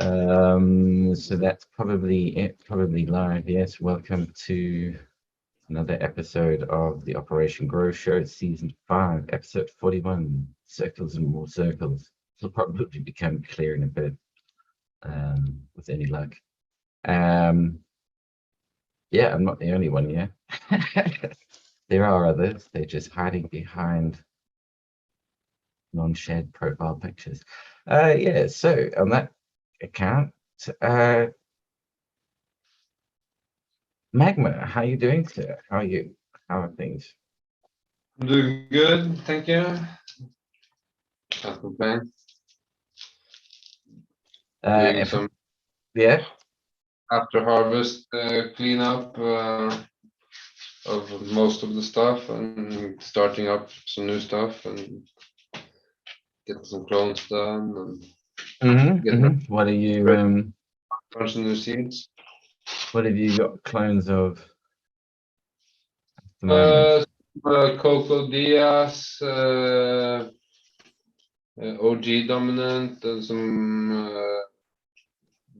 So that's probably it, probably live. Yes, welcome to another episode of the Operation Grow Show, Season 5, Episode 41, Circles and More Circles. It'll probably become clear in a bit, with any luck. Yeah, I'm not the only one here. There are others, they're just hiding behind non-shared profile pictures. Yeah, so on that account, uh, Magma, how are you doing, sir? How are you? How are things? I'm doing good, thank you. Can't complain. Doing some Yeah, after harvest cleanup of most of the stuff and starting up some new stuff and getting some clones done and getting What are you ready for a bunch of new seeds. what have you got clones of at the moment? Coco Diaz, OG Dominant, and some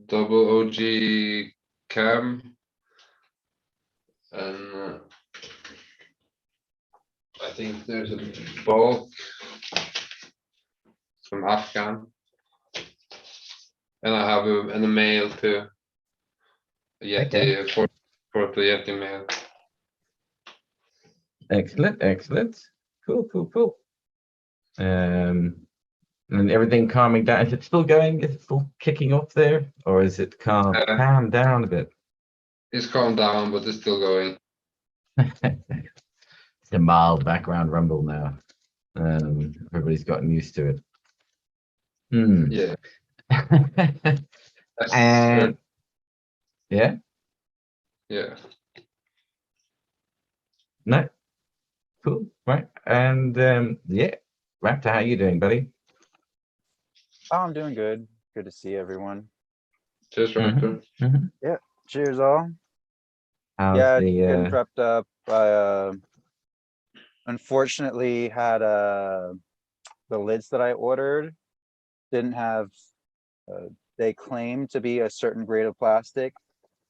double OG Cam, and I think there's a bulk, some Afghan, and I have a male too, a Yeti, Okay. fourth Yeti male. Excellent. Cool. And everything calming down. Is it still going? Is it still kicking off there? Or is it calmed down a bit? It's calmed down, but it's still going. It's a mild background rumble now. Everybody's gotten used to it. Yeah. And yeah, Yeah. no, cool, right. And yeah, Raptor, how you doing, buddy? Oh, I'm doing good. Good to see everyone. Cheers, Raptor. Yeah. Cheers all. How's Yeah, the getting prepped up. I unfortunately had the lids that I ordered didn't have they claimed to be a certain grade of plastic,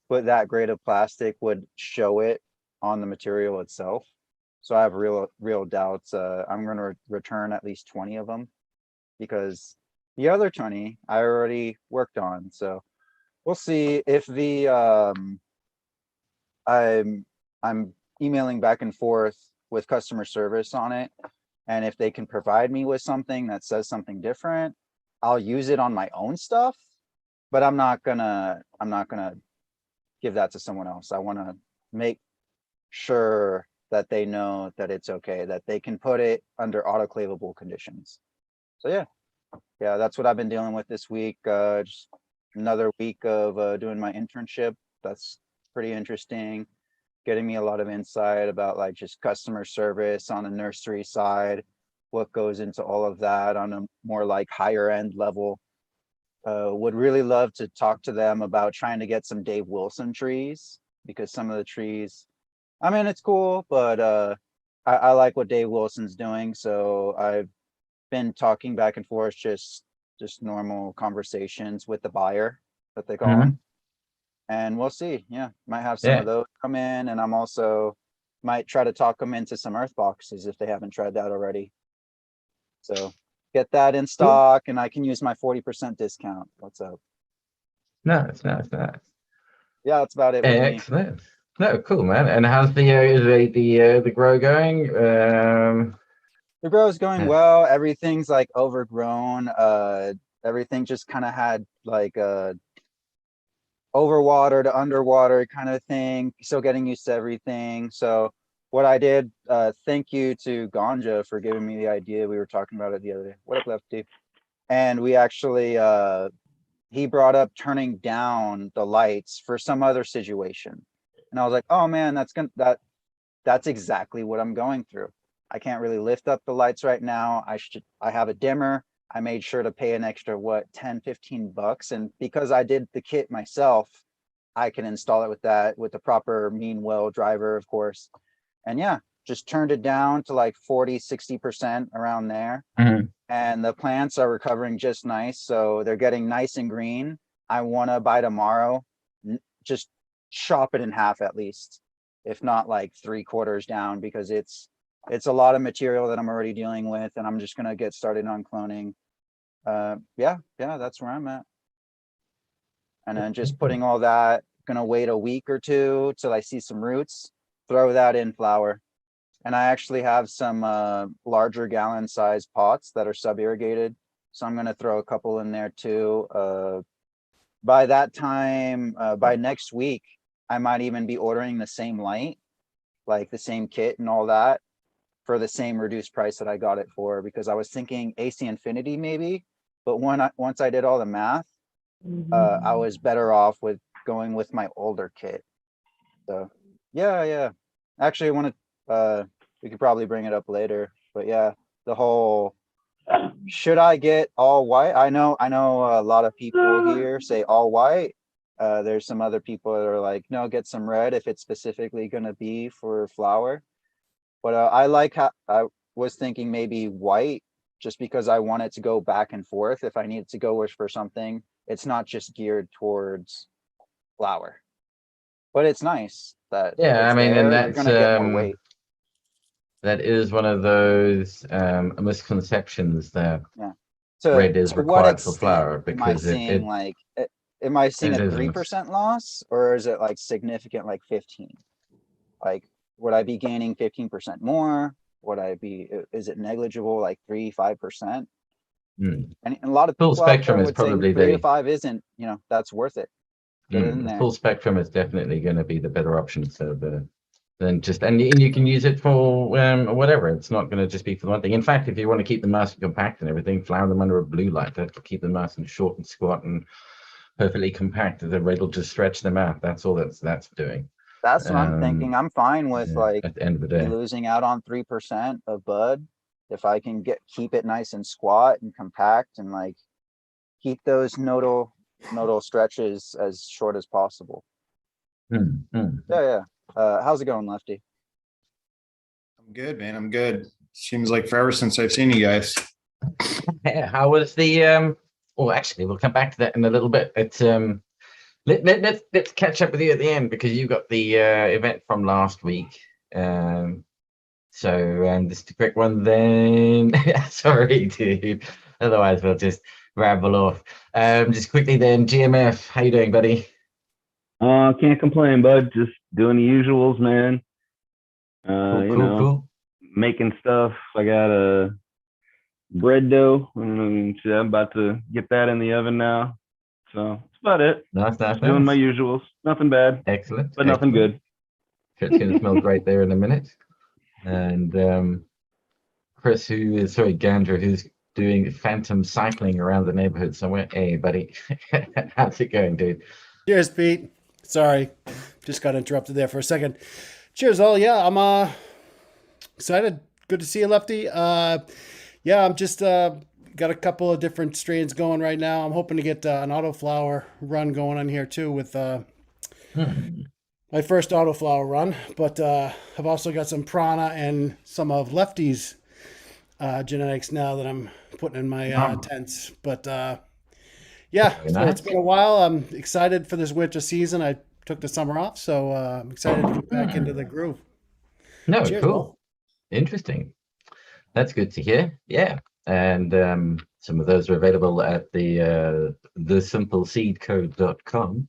but that grade of plastic would show it on the material itself. So I have real doubts. I'm going to return at least 20 of them because the other 20 I already worked on. So we'll see if the I'm emailing back and forth with customer service on it, and if they can provide me with something that says something different, I'll use it on my own stuff, but I'm not gonna give that to someone else. I want to make sure that they know that it's okay, that they can put it under autoclavable conditions. So yeah, that's what I've been dealing with this week. Just another week of doing my internship. That's pretty interesting, getting me a lot of insight about like just customer service on the nursery side, what goes into all of that on a more like higher end level. Would really love to talk to them about trying to get some Dave Wilson trees, because some of the trees, I mean, it's cool, but I like what Dave Wilson's doing. So I've been talking back and forth, just normal conversations with the buyer that they call him. And we'll see. Yeah, might have some of those come in, and I'm also might try to talk them into some earth boxes if they haven't tried that already. So get that in stock, and I can use my 40% discount. What's up? Nice. Yeah, that's about it with me. Excellent. No, cool, man. And how's the grow going? The grow is going well. Everything's like overgrown. Everything just kind of had like a overwater to underwater kind of thing. Still getting used to everything. So what I did, thank you to Ganja for giving me the idea. We were talking about it the other day. What up, Lefty? And we actually he brought up turning down the lights for some other situation. And I was like, oh man, that's exactly what I'm going through. I can't really lift up the lights right now. I have a dimmer. I made sure to pay an extra, what, 10, 15 bucks. And because I did the kit myself, I can install it with that, with the proper Meanwell driver, of course. And yeah, just turned it down to like 40, 60% around there. And the plants are recovering just nice. So they're getting nice and green. I wanna by tomorrow, just chop it in half at least. If not like 3/4 down, because it's a lot of material that I'm already dealing with, and I'm just gonna get started on cloning. Yeah, that's where I'm at. And then just putting all that, gonna wait a week or two till I see some roots, throw that in flower. And I actually have some larger gallon size pots that are sub-irrigated. So I'm gonna throw a couple in there too. By that time, by next week, I might even be ordering the same light, like the same kit and all that, for the same reduced price that I got it for, because I was thinking AC Infinity maybe, but once I did all the math, I was better off with going with my older kit. So, yeah. Actually, I want to, we could probably bring it up later, but yeah, the whole, should I get all white? I know a lot of people here say all white. There's some other people that are like, no, get some red if it's specifically going to be for flower. But I like how I was thinking maybe white, just because I want it to go back and forth. If I need to go for something, it's not just geared towards flower. But it's nice that Yeah, it's I mean, there. and You're that's gonna get more weight. that is one of those misconceptions that To red is what required for extent flower, am I because seeing like, am I seeing it a isn't. 3% loss, or is it like significant, like 15? Like, would I be gaining 15% more? Would I be, is it negligible, like 3-5%? And a lot of Full people out there spectrum is would say probably 3 to the 5 isn't, that's worth it. Get it in the there. full spectrum is definitely going to be the better option. So than just, and you can use it for whatever. It's not going to just be for one thing. In fact, if you want to keep the mask compact and everything, flower them under a blue light. That will keep the mask short and squat and perfectly compact. The red will just stretch them out. That's all that's doing. That's what I'm thinking. I'm fine with like at the end of the me day. losing out on 3% of bud if I can keep it nice and squat and compact, and like keep those nodal stretches as short as possible. Yeah. How's it going, Lefty? I'm good, man. I'm good. Seems like forever since I've seen you guys. Yeah, how was the well, actually, we'll come back to that in a little bit. It's let's catch up with you at the end, because you got the event from last week. So just a quick one then. Sorry, dude. Otherwise, we'll just ramble off. Just quickly then, GMF, how you doing, buddy? Can't complain, bud. Just doing the usuals, man. Cool. Making stuff. I got a bread dough. I'm about to get that in the oven now. So that's about it. Nice. Doing my usuals. Nothing bad. Excellent. But nothing good. It's going to smell great there in a minute. And Chris, Gandra, who's doing phantom cycling around the neighborhood somewhere. Hey, buddy. How's it going, dude? Cheers, Pete. Sorry, just got interrupted there for a second. Cheers, all. Yeah, I'm excited. Good to see you, Lefty. Yeah, I'm just got a couple of different strains going right now. I'm hoping to get an autoflower run going on here too with my first autoflower run. But I've also got some Prana and some of Lefty's genetics now that I'm putting in my tents. But yeah, so it's been a while. I'm excited for this winter season. I took the summer off, so I'm excited to get back into the groove. No, Cheers, cool. Paul. Interesting. That's good to hear. Yeah. And some of those are available at the thesimpleseedcode.com.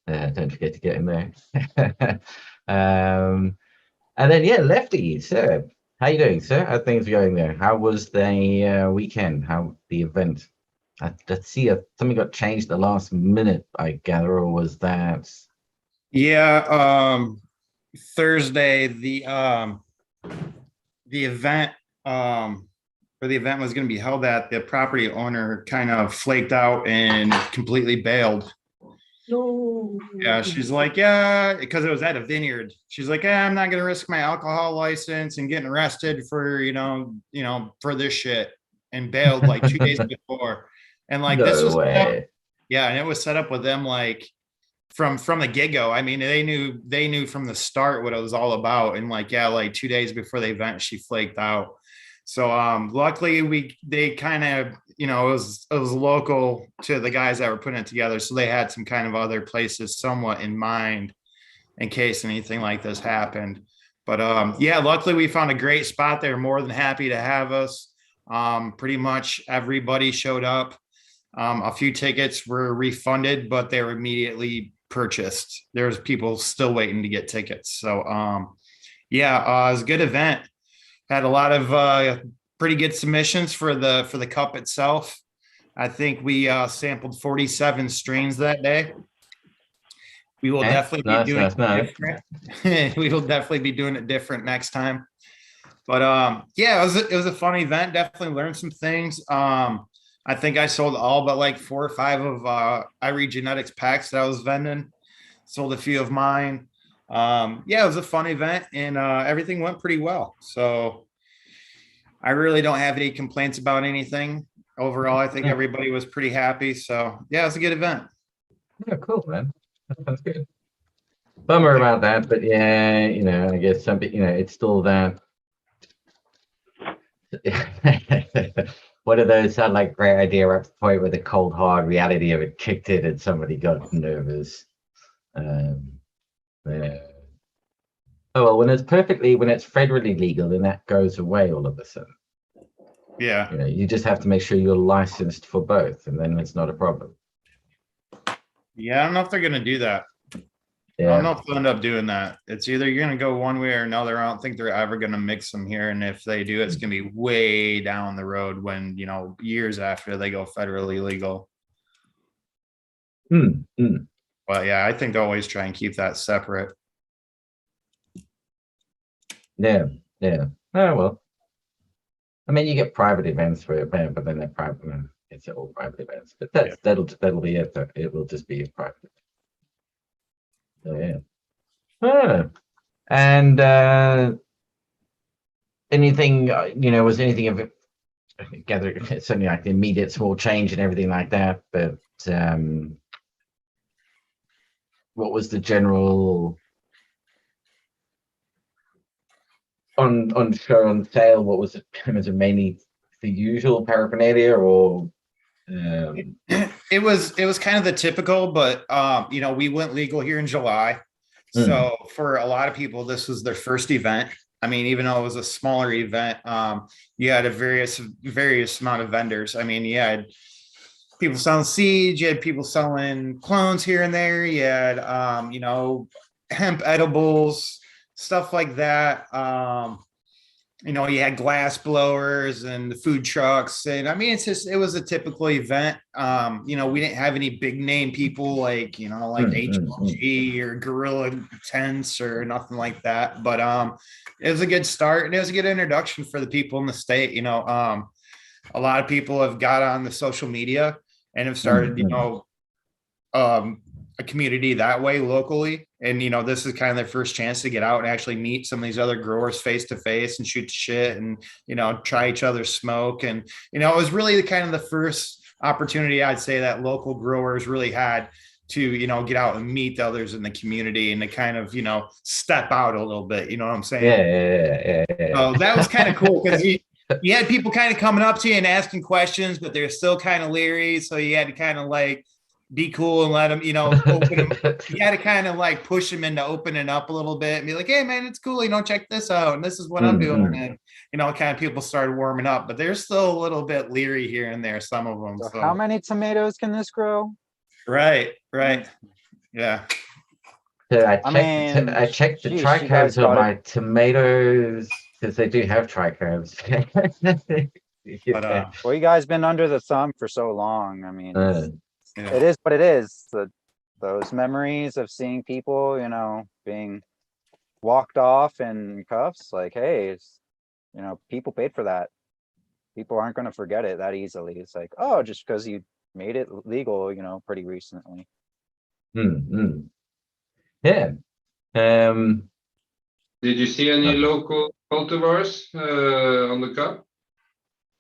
Don't forget to get in there. And then, yeah, Lefty, sir. How you doing, sir? How are things going there? How was the weekend? How the event? Let's see, something got changed the last minute, I gather, or was that? Yeah, Thursday the event where the event was going to be held at, the property owner kind of flaked out and completely bailed. Yeah, she's like, yeah, because it was at a vineyard. She's like, yeah, I'm not going to risk my alcohol license and getting arrested for for this shit, and bailed like 2 days before. And like, this was way. Yeah, and it was set up with them like from the get-go. I mean, they knew from the start what it was all about. And like, yeah, like 2 days before the event, she flaked out. So luckily they kind of, it was local to the guys that were putting it together. So they had some kind of other places somewhat in mind in case anything like this happened. But yeah, luckily we found a great spot. They were more than happy to have us. Pretty much everybody showed up. A few tickets were refunded, but they were immediately purchased. There's people still waiting to get tickets. So yeah, it was a good event. Had a lot of pretty good submissions for the cup itself. I think we sampled 47 strains that day. We will definitely be doing it different. We will definitely be doing it different next time. But yeah, it was a fun event. Definitely learned some things. I think I sold all but like 4 or 5 of Irie Genetics packs that I was vending. Sold a few of mine. Yeah, it was a fun event, and everything went pretty well. So I really don't have any complaints about anything. Overall, I think everybody was pretty happy. So yeah, it was a good event. Yeah, cool, man. That sounds good. Bummer about that, but yeah, I guess it's still that. One of those sound like great idea up to the point where the cold hard reality of it kicked in and somebody got nervous. Yeah. Oh well, when it's federally legal, then that goes away all of a sudden. Yeah. You just have to make sure you're licensed for both, and then it's not a problem. Yeah, I don't know if they're gonna do that. I don't know if they'll end up doing that. It's either you're gonna go one way or another. I don't think they're ever gonna mix them here, and if they do, it's gonna be way down the road when years after they go federally legal. But yeah, I think they'll always try and keep that separate. Yeah. Oh well. I mean, you get private events for it, but then they're private. It's all private events. But that'll be it. It will just be a private. So, yeah. And anything, was anything of it? I gather certainly like the immediate small change and everything like that. But what was the general on show on sale? What was it? Was it mainly the usual paraphernalia, or? It was kind of the typical, but we went legal here in July. So for a lot of people, this was their first event. I mean, even though it was a smaller event, you had a various amount of vendors. I mean, you had people selling seeds, you had people selling clones here and there, you had hemp edibles, stuff like that. You had glass blowers and the food trucks. And I mean, it was a typical event. We didn't have any big name people like HLG or Gorilla Tents or nothing like that. But it was a good start, and it was a good introduction for the people in the state. A lot of people have got on the social media and have started, a community that way locally. And, this is kind of their first chance to get out and actually meet some of these other growers face to face and shoot the shit and, try each other's smoke. And, it was really the first opportunity I'd say that local growers really had to, get out and meet the others in the community and to kind of, step out a little bit. You know what I'm saying? Yeah. So that was kind of cool because you had people kind of coming up to you and asking questions, but they're still kind of leery. So you had to kind of be cool and let them, open them. You had to kind of push them into opening up a little bit and be like, hey man, it's cool. Check this out. And this is what I'm doing. And, kind of people started warming up, but they're still a little bit leery here and there. Some of them. So how many tomatoes can this grow? Right. Yeah. So I checked the trichomes on my tomatoes because they do have trichomes. Well, you guys been under the thumb for so long. I mean, Yeah. it is what it is. Those memories of seeing people, being walked off in cuffs, hey, people paid for that. People aren't going to forget it that easily. It's like, oh, just because you made it legal, pretty recently. Yeah. Did you see any local cultivars on the cup?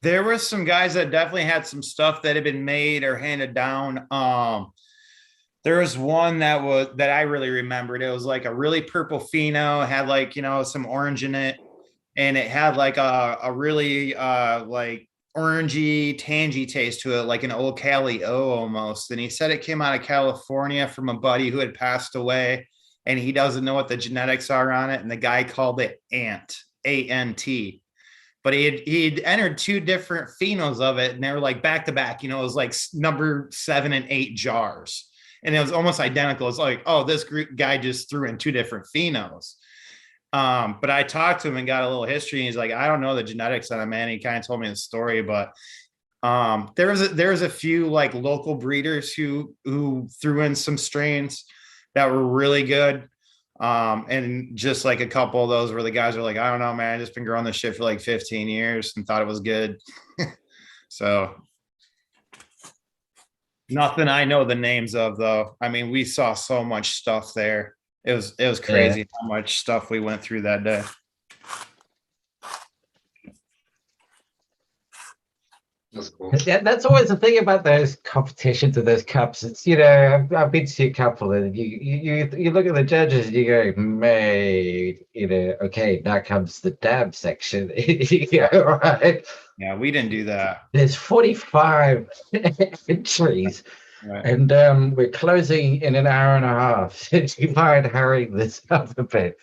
There were some guys that definitely had some stuff that had been made or handed down. There was one that I really remembered. It was a really purple pheno, had some orange in it, and it had a really orangey, tangy taste to it, like an old Cali O almost. And he said it came out of California from a buddy who had passed away, and he doesn't know what the genetics are on it. And the guy called it Ant, A-N-T. But he'd entered 2 different phenos of it, and they were like back to back. You know, it was like number 7 and 8 jars, and it was almost identical. It's like, oh, this guy just threw in 2 different phenos. But I talked to him and got a little history, and he's like, I don't know the genetics on it, man. He kind of told me the story, but there's a few like local breeders who threw in some strains that were really good. And just like a couple of those where the guys are like, I don't know, man, I just been growing this shit for like 15 years and thought it was good. So nothing I know the names of, though. I mean, we saw so much stuff there. It was crazy how much stuff we went through that day. That's cool. Yeah, that's always the thing about those competitions of those cups. It's, you know, I've been to a couple, and you look at the judges and you go, mate, you know, okay, now comes the dab section. Yeah, right. Yeah, we didn't do that. There's 45 entries, Right. and we're closing in an hour and a half. Do you mind hurrying this up a bit?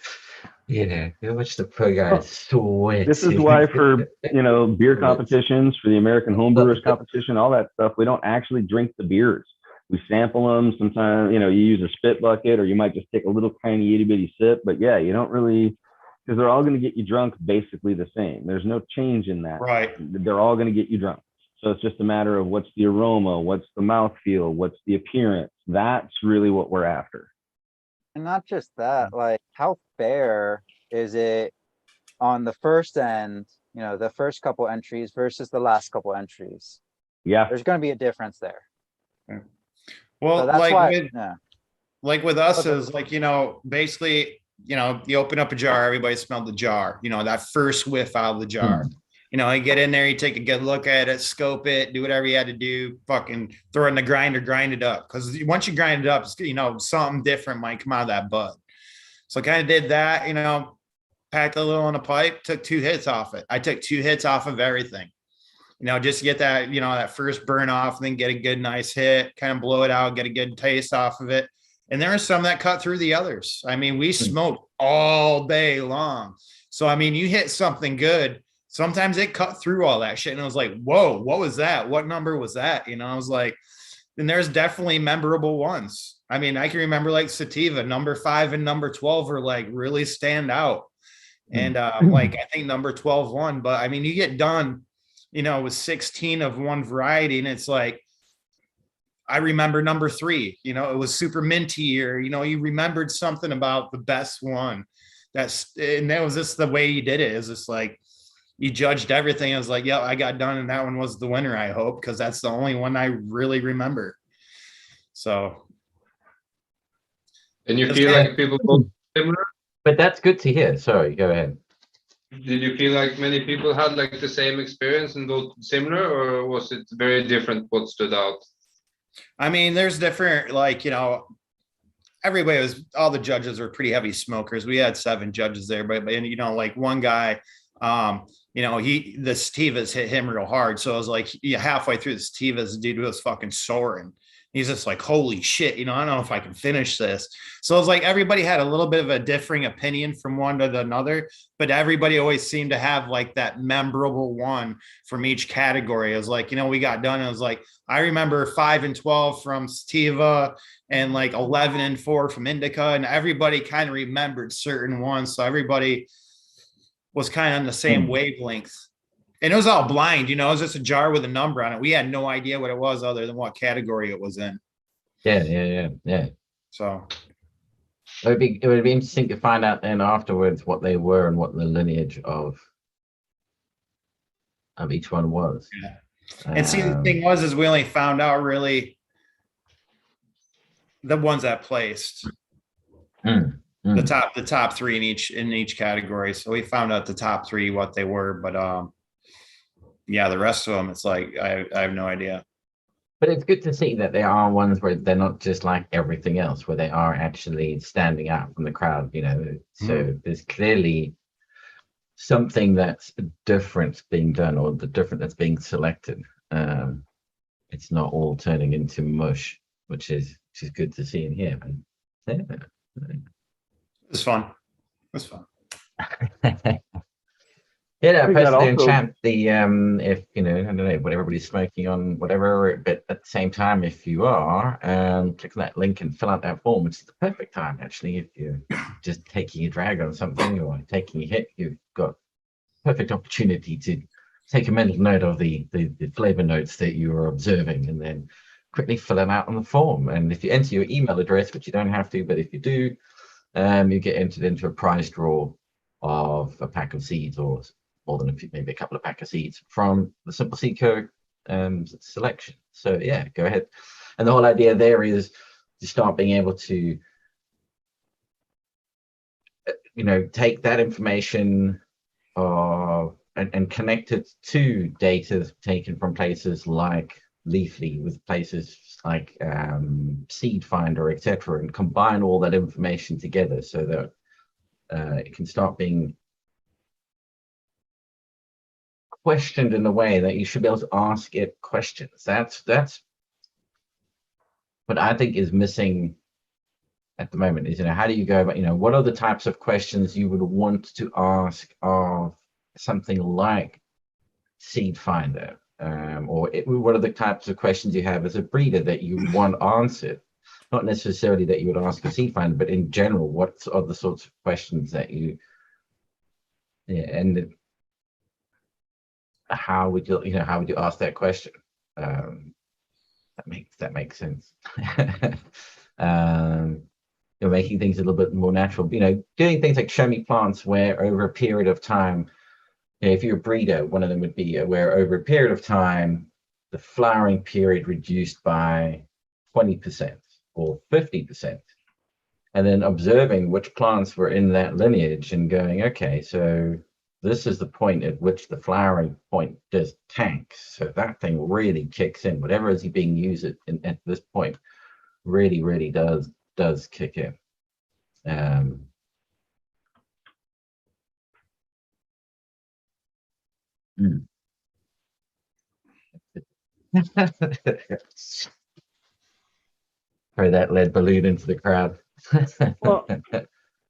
You know, you watch the poor guy sweat. This is why for, you know, beer competitions, for the American Homebrewers competition, all that stuff, we don't actually drink the beers. We sample them. Sometimes, you know, you use a spit bucket, or you might just take a little tiny itty bitty sip. But yeah, you don't really, because they're all going to get you drunk basically the same. There's no change in that. Right. They're all going to get you drunk. So it's just a matter of what's the aroma, what's the mouthfeel, what's the appearance. That's really what we're after. And not just that, like, how fair is it on the first end, you know, the first couple entries versus the last couple entries? Yeah. There's going to be a difference there. Well, So that's like why, with, yeah. like with us is like, you know, basically, you know, you open up a jar, everybody smelled the jar, you know, that first whiff out of the jar. You know, you get in there, you take a good look at it, scope it, do whatever you had to do, fucking throw it in the grinder, grind it up. Because once you grind it up, you know, something different might come out of that bud. So I kind of did that, you know, packed a little in a pipe, took 2 hits off it. I took 2 hits off of everything, you know, just to get that, you know, that first burn off, and then get a good, nice hit, kind of blow it out, get a good taste off of it. And there are some that cut through the others. I mean, we smoked all day long. So, I mean, you hit something good. Sometimes it cut through all that shit. And I was like, whoa, what was that? What number was that? You know, I was like, and there's definitely memorable ones. I mean, I can remember like Sativa, number 5 and number 12 are like really stand out. And like, I think number 12 won, but I mean, you get done, you know, with 16 of one variety. And it's like, I remember number 3, you know, it was super minty, or, you know, you remembered something about the best one. And that was just the way you did it. It's just like, you judged everything. I was like, yeah, I got done, and that one was the winner, I hope, because that's the only one I really remember. So. And you feel like people vote similar? But that's good to hear. Sorry, go ahead. Did you feel like many people had like the same experience and voted similar, or was it very different what stood out? I mean, there's different, like, you know, everybody was, all the judges were pretty heavy smokers. We had 7 judges there, but you know, like one guy, you know, the sativas hit him real hard. So I was like, yeah, halfway through the sativas, the dude was fucking soaring. He's just like, holy shit, you know, I don't know if I can finish this. So it was like, everybody had a little bit of a differing opinion from one to another, but everybody always seemed to have like that memorable one from each category. It was like, you know, we got done. It was like, I remember 5 and 12 from sativa, and like 11 and 4 from indica, and everybody kind of remembered certain ones. So everybody was kind of on the same wavelength, and it was all blind, you know, it was just a jar with a number on it. We had no idea what it was other than what category it was in. Yeah. So it would be interesting to find out then afterwards what they were and what the lineage of each one was. Yeah. And see, the thing is we only found out really the ones that placed. The top 3 in each category. So we found out the top 3 what they were, but yeah, the rest of them, it's like I have no idea. But it's good to see that there are ones where they're not just like everything else, where they are actually standing out from the crowd, you know. So there's clearly something that's different being done or the different that's being selected. It's not all turning into mush, which is good to see and hear. It's fun. It's fun. Yeah, no, I I think that posted in also- chat the if I don't know what everybody's smoking on whatever, but at the same time, if you are, click on that link and fill out that form. It's the perfect time actually. If you're just taking a drag on something or taking a hit, you've got perfect opportunity to take a mental note of the flavor notes that you are observing, and then quickly fill it out on the form. And if you enter your email address, which you don't have to, but if you do, you get entered into a prize draw of a pack of seeds or more than maybe a couple of pack of seeds from the Simple Seed Co. selection. So yeah, go ahead. And the whole idea there is to start being able to, take that information and connect it to data taken from places like Leafly, with places like Seed Finder, etc., and combine all that information together so that it can start being questioned in a way that you should be able to ask it questions. That's what I think is missing at the moment. Is how do you go about, what are the types of questions you would want to ask of something like Seed Finder, or what are the types of questions you have as a breeder that you want answered? Not necessarily that you would ask a Seed Finder, but in general, what are the sorts of questions that you, and how would you ask that question? That makes sense. Making things a little bit more natural. Doing things like show me plants where over a period of time, if you're a breeder, one of them would be where over a period of time, the flowering period reduced by 20% or 50%. And then observing which plants were in that lineage and going, okay, so this is the point at which the flowering point just tanks. So that thing really kicks in. Whatever is being used at this point really, really does kick in. Throw that lead balloon into the crowd. Well,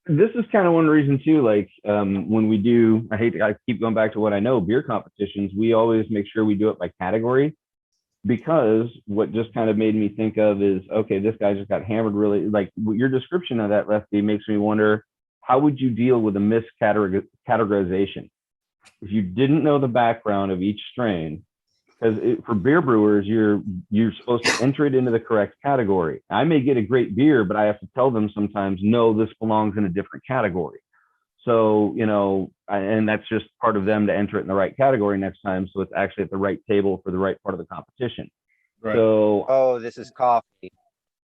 this is kind of one reason too, like when we do, I keep going back to what I know, beer competitions, we always make sure we do it by category, because what just kind of made me think of is, okay, this guy just got hammered really, like your description of that, Lefty, makes me wonder, how would you deal with a miscategorization? If you didn't know the background of each strain, because for beer brewers, you're supposed to enter it into the correct category. I may get a great beer, but I have to tell them sometimes, no, this belongs in a different category. So, and that's just part of them to enter it in the right category next time. So it's actually at the right table for the right part of the competition. Right. So, Oh, this is coffee.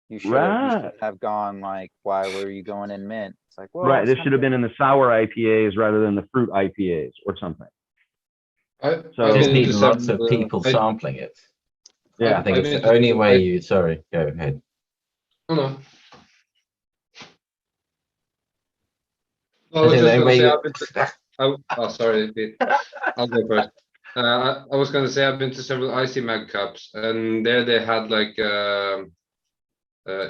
You should right. have gone like, why were you going in mint? It's like, well, Right. This should have been in the sour IPAs rather than the fruit IPAs or something. I've So- Just been need to lots of several, people I sampling it. Yeah. I think I've it's been the to only several- way you. Sorry, go ahead. Oh, no. I I was think just the gonna only say, way I've been to, oh, sorry, Pete. I'll go first. I was gonna say I've been to several Icy Mag Cups, and there they had like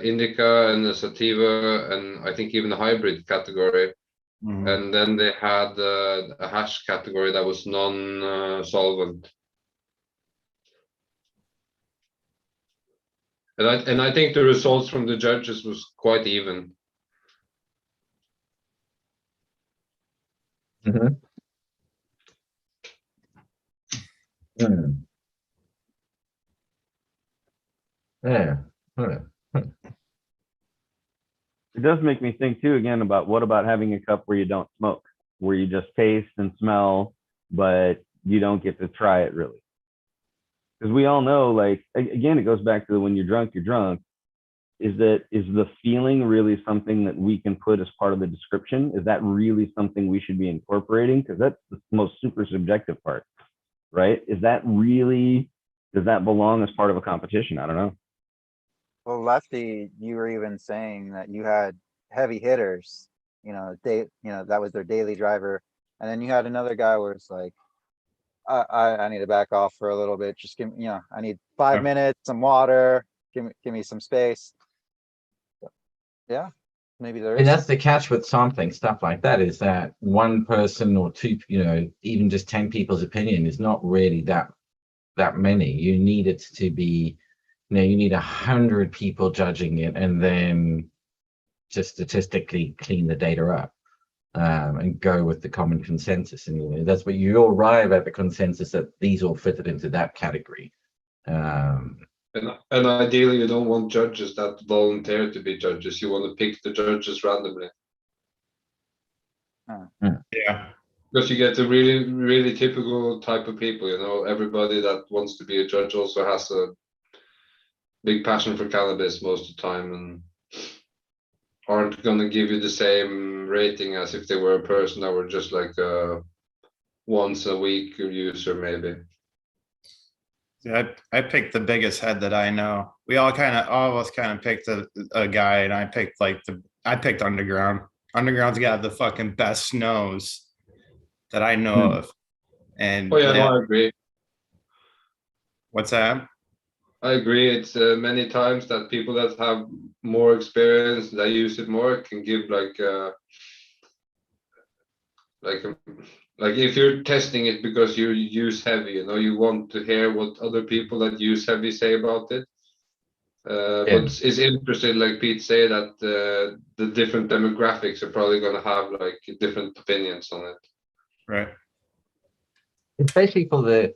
indica and a sativa, and I think even a hybrid category. Mhm. And then they had a hash category that was non-solvent. And I think the results from the judges was quite even. Mhm. Mm. Yeah. Huh. It does make me think too, again, about what about having a cup where you don't smoke, where you just taste and smell, but you don't get to try it really. Because we all know, like, again, it goes back to when you're drunk, you're drunk. Is the feeling really something that we can put as part of the description? Is that really something we should be incorporating? Because that's the most super subjective part, right? Does that belong as part of a competition? I don't know. Well, Lefty, you were even saying that you had heavy hitters, that was their daily driver. And then you had another guy where it's like, I need to back off for a little bit. Just give me, I need 5 Yeah. minutes, some water, give me some space. Yeah, maybe there And is. that's the catch with sampling stuff like that, is that one person or two, even just 10 people's opinion is not really that many. You need it to be, you need 100 people judging it, and then just statistically clean the data up, and go with the common consensus. And that's what you arrive at, the consensus that these all fitted into that category. And ideally, you don't want judges that volunteer to be judges. You want to pick the judges randomly. Yeah. Because you get a really, really typical type of people, everybody that wants to be a judge also has a big passion for cannabis most of the time and aren't going to give you the same rating as if they were a person that were just like a once a week user, maybe. Yeah, I picked the biggest head that I know. All of us kind of picked a guy, and I picked I picked Underground. Underground's got the fucking best nose that I know of. And Oh yeah, no, I agree. What's that? I agree. It's many times that people that have more experience, that use it more, can give like if you're testing it because you use heavy, you want to hear what other people that use heavy say about it. But it's interesting, like Pete say, that the different demographics are probably going to have like different opinions on it. Right. Especially for the,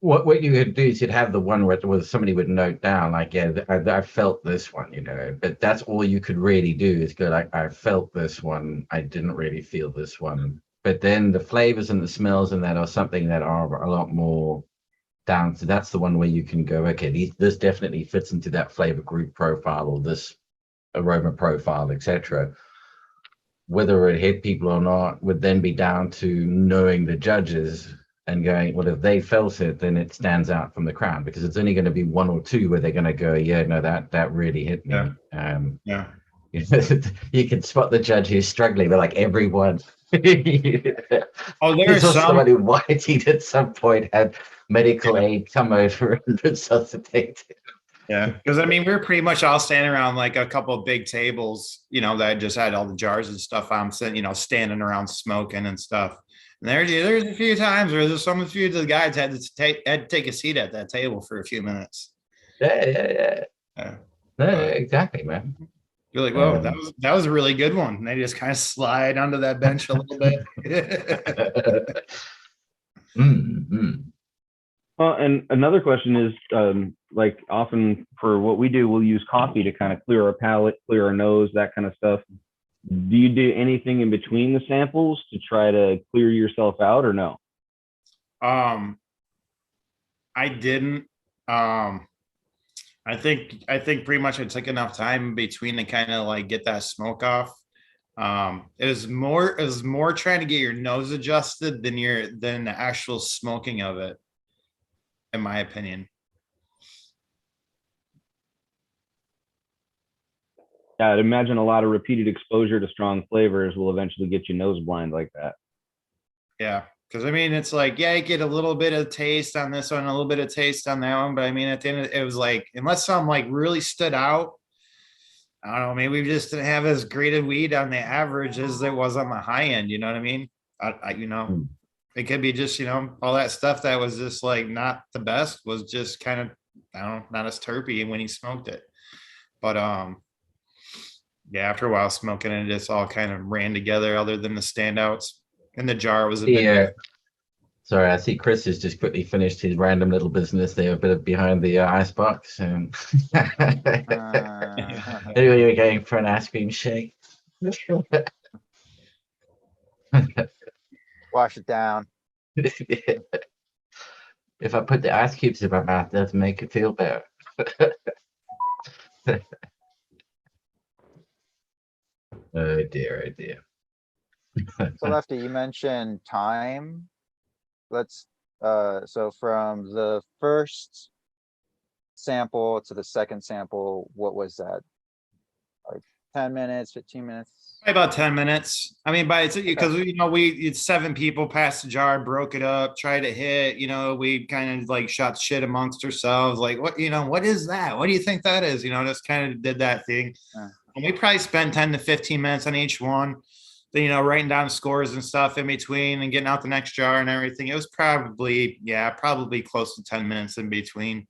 what you could do is you'd have the one where somebody would note down, like, yeah, I felt this one, but that's all you could really do is go like, I felt this one, I didn't really feel this one. But then the flavors and the smells and that are something that are a lot more down. So that's the one where you can go, okay, this definitely fits into that flavor group profile or this aroma profile, etc. Whether it hit people or not would then be down to knowing the judges and going, well, if they felt it, then it stands out from the crowd, because it's only going to be one or two where they're going to go, yeah, no, that really hit me. Yeah. You can spot the judge who's struggling, but like everyone. Oh, There's also somebody who whited at some point had medical aid come over and resuscitate it. Yeah, because I mean, we were pretty much all standing around like a couple of big tables, that just had all the jars and stuff on, standing around smoking and stuff. And there's a few times where a few of the guys had to take a seat at that table for a few minutes. Yeah. No, exactly, man. You're like, whoa, that was a really good one. And they just kind of slide onto that bench a little bit. Well, and another question is, like often for what we do, we'll use coffee to kind of clear our palate, clear our nose, that kind of stuff. Do you do anything in between the samples to try to clear yourself out, or no? I didn't. I think pretty much I took enough time in between to kind of like get that smoke off. It was more trying to get your nose adjusted than the actual smoking of it, in my opinion. Yeah, I'd imagine a lot of repeated exposure to strong flavors will eventually get you nose blind like that. Yeah, because I mean, it's like, yeah, you get a little bit of taste on this one, a little bit of taste on that one, but I mean, at the end, it was like, unless something like really stood out, I don't know, maybe we just didn't have as great a weed on the average as it was on the high end. You know what I mean? It could be just, all that stuff that was just like not the best was just kind of, I don't know, not as terpy when he smoked it. But yeah, after a while smoking it, just all kind of ran together other than the standouts. And the jar was a bit. Sorry, I see Chris has just quickly finished his random little business there, a bit of behind the icebox. Anyway, you're going for an ice cream shake. Wash it down. If I put the ice cubes in my mouth, it does make it feel better. Oh dear. So Lefty, you mentioned time. So from the first sample to the second sample, what was that? Like 10 minutes, 15 minutes? About 10 minutes. I mean, because it's 7 people passed the jar, broke it up, tried to hit, we kind of like shot shit amongst ourselves. Like, what is that? What do you think that is? Just kind of did that thing. Yeah. And we probably spent 10 to 15 minutes on each one. Then, writing down scores and stuff in between and getting out the next jar and everything. It was probably close to 10 minutes in between.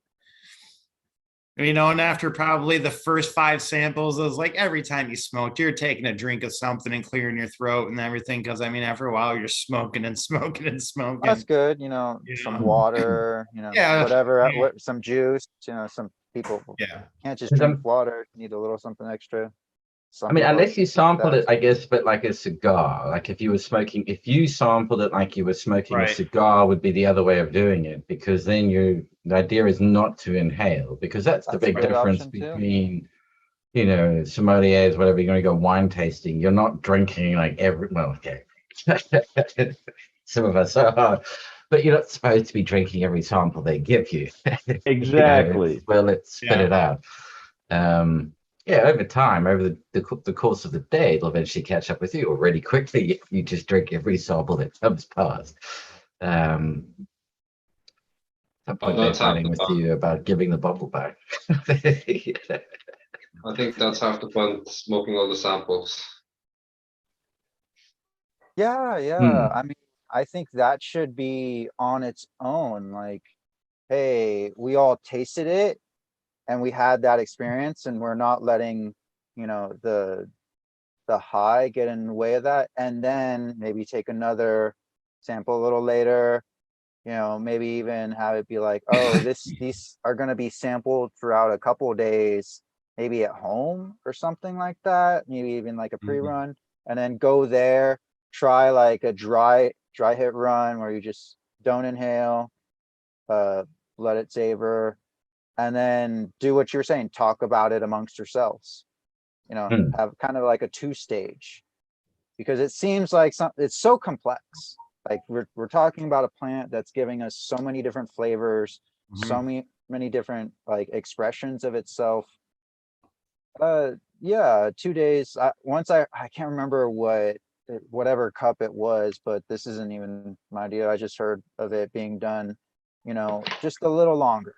And after probably the first 5 samples, it was like every time you smoked, you're taking a drink of something and clearing your throat and everything. Cause after a while, you're smoking and smoking and smoking. That's good, some water, Yeah. whatever, Yeah. some juice, some people Yeah. can't just drink water, need a little something extra. I mean, unless you sampled that. it, I guess, but like a cigar, like if you sampled it like you were smoking a Right. cigar would be the other way of doing it, because then the idea is not to inhale, because that's the That's a big good difference option, too. between, sommeliers, whatever, you're going to go wine tasting. You're not drinking like okay. Some of us are, but you're not supposed to be drinking every sample they give you. Exactly. Let's spit it out. Over time, over the course of the day, it'll eventually catch up with you, or really quickly if you just drink every sample that comes past. At some point, they're that's half fighting the with fun. you about giving the bottle back. I think that's half the fun, smoking all the samples. Yeah, yeah. I mean, I think that should be on its own. Like, hey, we all tasted it and we had that experience, and we're not letting, the high get in the way of that. And then maybe take another sample a little later, maybe even have it be like, oh, these are going to be sampled throughout a couple of days, maybe at home or something like that. Maybe even like a pre-run, and then go there, try like a dry hit run where you just don't inhale, let it savor, and then do what you're saying, talk about it amongst yourselves, have kind of like a 2-stage, because it seems like it's so complex. Like we're talking about a plant that's giving us so many different flavors, so many different like expressions of itself. 2 days. Once I can't remember whatever cup it was, but this isn't even my idea. I just heard of it being done, just a little longer.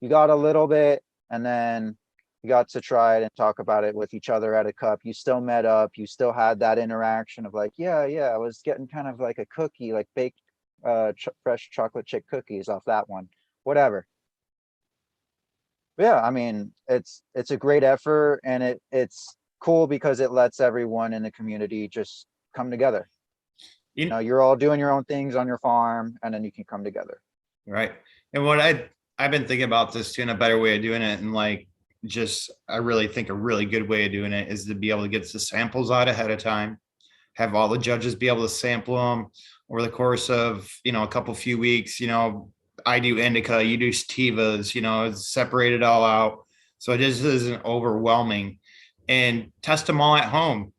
You got a little bit, and then you got to try it and talk about it with each other at a cup. You still met up, you still had that interaction of like, yeah, I was getting kind of like a cookie, like baked fresh chocolate chip cookies off that one, whatever. Yeah, I mean, it's a great effort, and it's cool because it lets everyone in the community just come together. You're all doing your own things on your farm, and then you can come together. Right. And what I've been thinking about this too, and a better way of doing it, and like I really think a really good way of doing it is to be able to get the samples out ahead of time, have all the judges be able to sample them over the course of a few weeks. I do indica, you do sativas, separate it all out so it just isn't overwhelming, and test them all at home.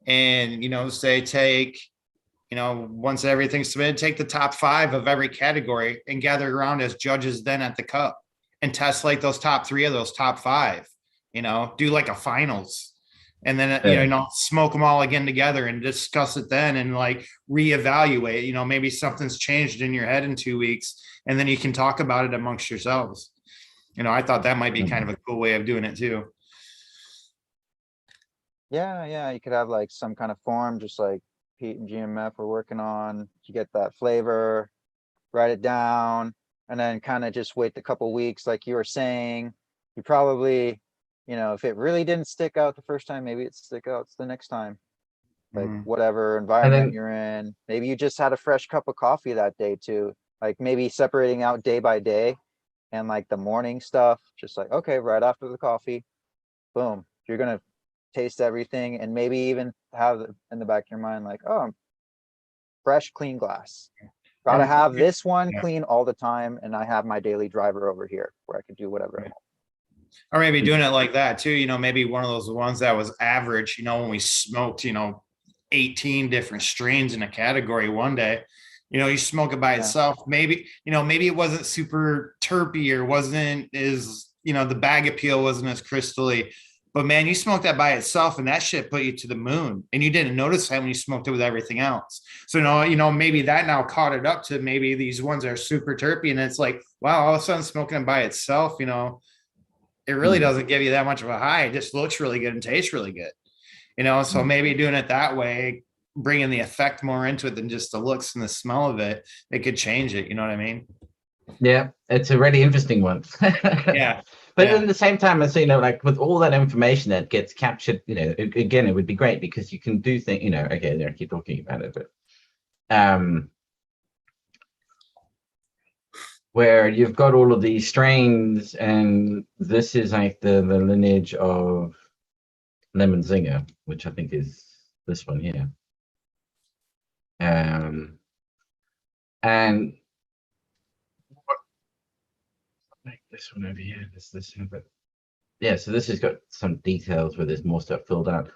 And say take once everything's submitted, take the top 5 of every category and gather around as judges then at the cup and test like those top 3 of those top 5, do like a finals, and then, smoke them all again together and discuss it then, and like reevaluate, maybe something's changed in your head in 2 weeks, and then you can talk about it amongst yourselves. I thought that might be kind of a cool way of doing it too. Yeah, you could have like some kind of form, just like Pete and GMF are working on, to get that flavor, write it down, and then kind of just wait a couple weeks. Like you were saying, you probably, if it really didn't stick out the first time, maybe it stick out the next time. Like whatever environment you're in, maybe you just had a fresh cup of coffee that day too. Like maybe separating out day by day, and like the morning stuff, just like, okay, right after the coffee, boom, you're gonna taste everything, and maybe even have in the back of your mind like, oh, fresh clean glass, gotta have this one clean all the time, and I have my daily driver over here where I could do whatever. Or maybe doing it like that too, maybe one of those ones that was average, when we smoked 18 different strains in a category one day, you smoke it by itself, maybe it wasn't super terpy, or wasn't as the bag appeal wasn't as crystally, But man, you smoked that by itself and that shit put you to the moon. And you didn't notice that when you smoked it with everything else. So no, maybe that now caught it up to maybe these ones that are super terpy. And it's like, wow, all of a sudden smoking it by itself, it really doesn't give you that much of a high. It just looks really good and tastes really good. So maybe doing it that way, bringing the effect more into it than just the looks and the smell of it, it could change it. You know what I mean? Yeah, it's a really interesting one. Yeah. But Yeah. at the same time, as like with all that information that gets captured, again, it would be great because you can do things, okay, I keep talking about it, but where you've got all of these strains, and this is like the lineage of Lemon Zinger, which I think is this one here. And like this one over here, this one, but yeah, so this has got some details where there's more stuff filled out.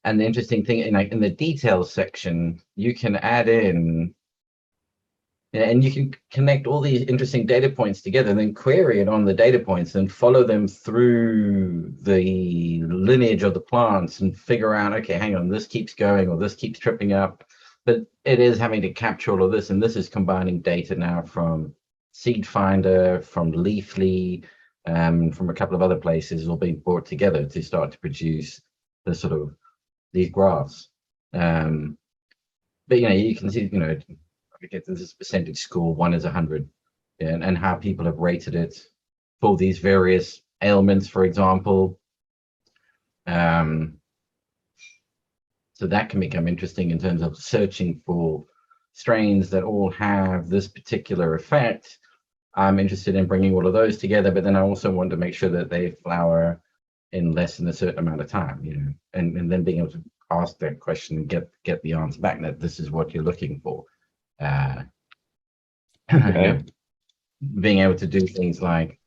And the interesting thing, in the details section, you can add in, and you can connect all these interesting data points together and then query it on the data points and follow them through the lineage of the plants and figure out, okay, hang on, this keeps going or this keeps tripping up. But it is having to capture all of this, and this is combining data now from Seed Finder, from Leafly, from a couple of other places, all being brought together to start to produce the sort of these graphs. But you can see, I get this percentage score, 1 is 100, and how people have rated it for these various ailments, for example. So that can become interesting in terms of searching for strains that all have this particular effect. I'm interested in bringing all of those together, but then I also want to make sure that they flower in less than a certain amount of time, and then being able to ask that question and get the answer back that this is what you're looking for. Okay. Being able to do things like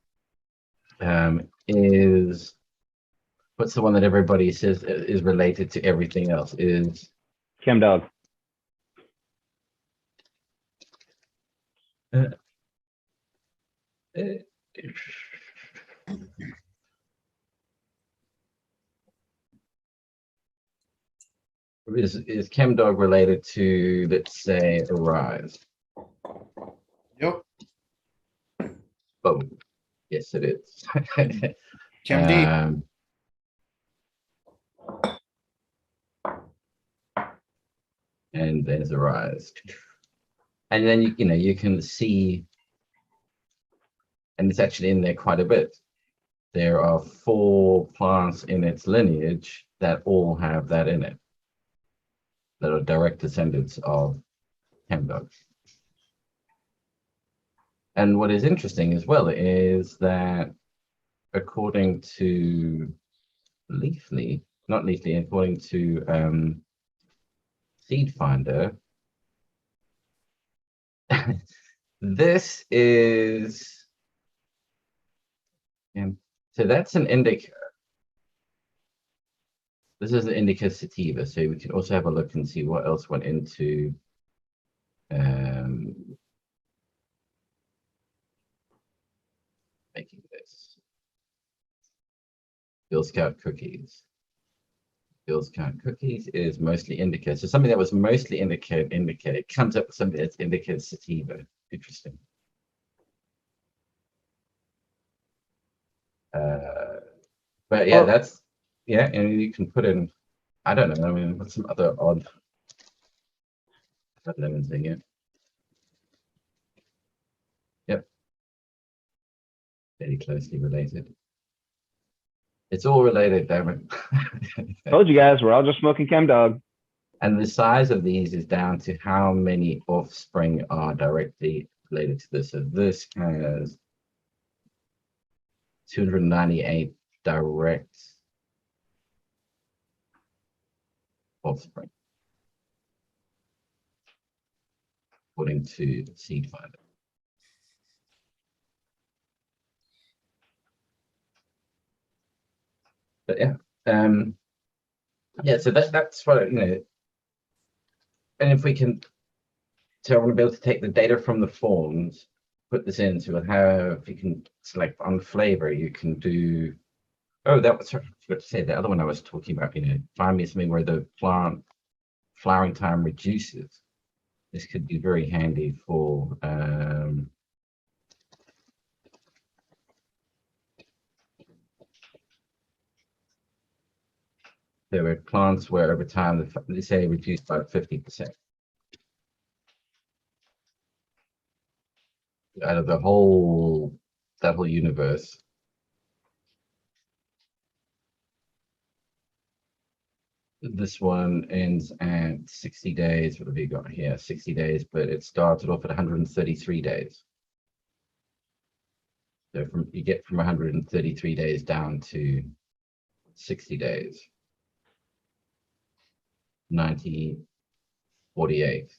what's the one that everybody says is related to everything else is Chem Dog. Is ChemDog related to, let's say, Arise? Yep. Boom. Yes, it is. Chem D. And there's Arise. And then you can see, and it's actually in there quite a bit. There are 4 plants in its lineage that all have that in it, that are direct descendants of ChemDog. And what is interesting as well is that according to Leafly, not Leafly, according to Seed Finder, this is, so that's an indica. This is an indica sativa, so we can also have a look and see what else went into making this. Girl Scout cookies. Girl Scout cookies is mostly indica. So something that was mostly indica comes up with something that's indica sativa. Interesting. But yeah, that's, and you can put in, I don't know, what's some other odd lemons in here? Yep. Very closely related. It's all related, damn it. Told you guys, we're all just smoking Chem Dog. And the size of these is down to how many offspring are directly related to this. So this has 298 direct offspring, according to Seed Finder. But so that's what, and if we can, so I want to be able to take the data from the forms, put this in, so we'll have, you can select on flavor, you can do Oh, that was, sorry, I forgot to say, the other one I was talking about, find me something where the plant flowering time reduces. This could be very handy for, there were plants where over time, they say reduced by 50%. Out of that whole universe. This one ends at 60 days. What have you got here? 60 days, but it started off at 133 days. So you get from 133 days down to 60 days. 1948.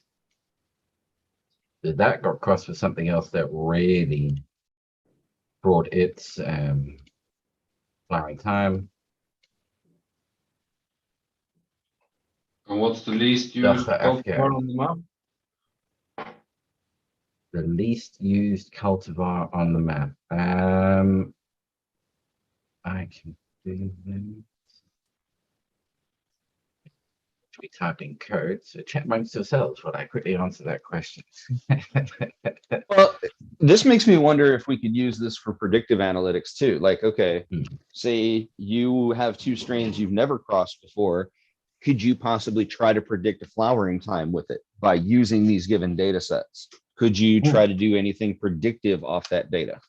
So that got crossed with something else that really brought its flowering time. And what's the least That's used the Africa. cultivar on the map? The least used cultivar on the map. I can do them. We typed in code, so chat amongst yourselves while I quickly answer that question. Well, this makes me wonder if we could use this for predictive analytics too. Like, okay, say you have two strains you've never crossed before. Could you possibly try to predict a flowering time with it by using these given data sets? Could you try to do anything predictive off that data?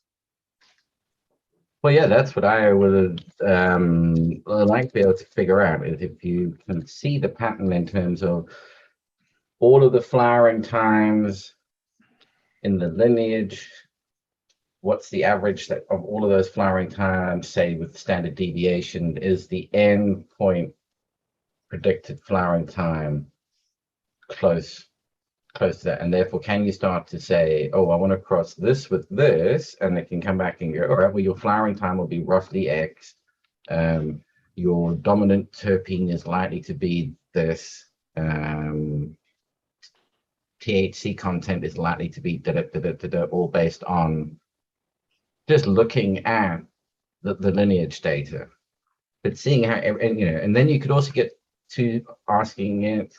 Well, yeah, that's what I would like to be able to figure out, is if you can see the pattern in terms of all of the flowering times in the lineage, what's the average of all of those flowering times, say with standard deviation, is the end point predicted flowering time close to that, and therefore can you start to say, oh, I want to cross this with this, and it can come back and go, all right, well, your flowering time will be roughly X, your dominant terpene is likely to be this, THC content is likely to be all based on just looking at the lineage data, but seeing how, and then you could also get to asking it,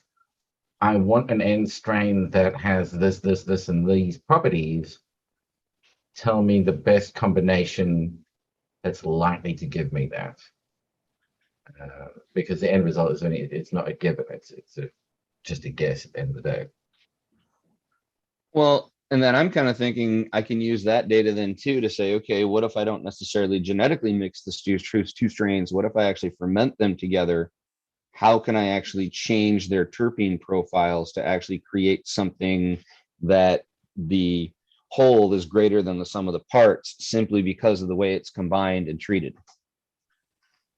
I want an end strain that has this, and these properties. Tell me the best combination that's likely to give me that. Because the end result is it's not a given, it's just a guess at the end of the day. Well, and then I'm kind of thinking I can use that data then too to say, okay, what if I don't necessarily genetically mix the two strains? What if I actually ferment them together? How can I actually change their terpene profiles to actually create something that the whole is greater than the sum of the parts simply because of the way it's combined and treated?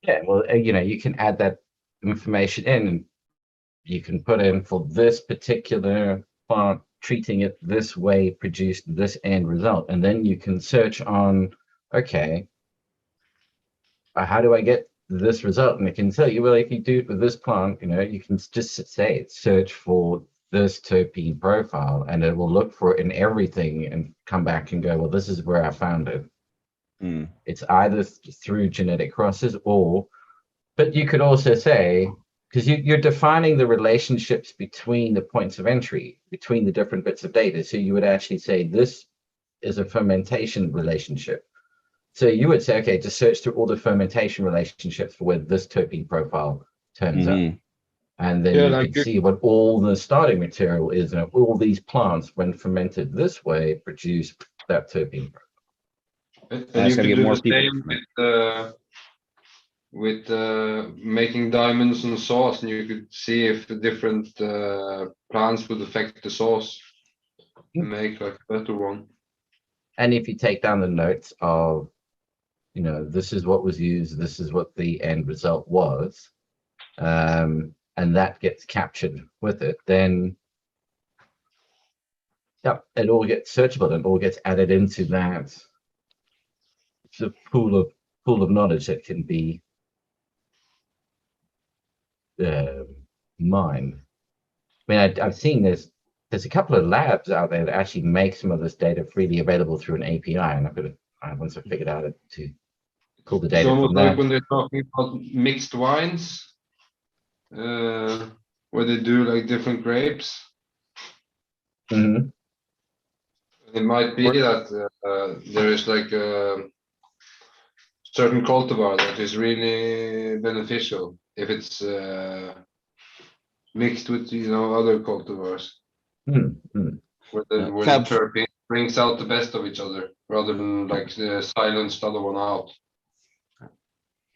Yeah, well, you can add that information in, and you can put in for this particular plant, treating it this way produced this end result. And then you can search on, okay, how do I get this result? And it can tell you, well, if you do it with this plant, you can just say search for this terpene profile, and it will look for it in everything and come back and go, well, this is where I found it. It's either through genetic crosses but you could also say, because you're defining the relationships between the points of entry, between the different bits of data. So you would actually say this is a fermentation relationship. So you would say, okay, just search through all the fermentation relationships for where this terpene profile turns up. And then you can see what all the starting material is, and all these plants, when fermented this way, produce that terpene profile. And you could do the same with making diamonds and sauce, and you could see if the different plants would affect the sauce and make like a better one. And if you take down the notes of, this is what was used, this is what the end result was, and that gets captured with it, then it all gets searchable, and it all gets added into that sort of pool of knowledge that can be mined. I mean, I've seen there's a couple of labs out there that actually make some of this data freely available through an API, and once I figured out to pull the It's data almost from like that. when they're talking about mixed wines, where they do like different grapes. Mhm. It might be that there is like a certain cultivar that is really beneficial if it's mixed with other cultivars, Mm, mm. where the Cab, terpene brings out the best of each other rather than like silence the other one out.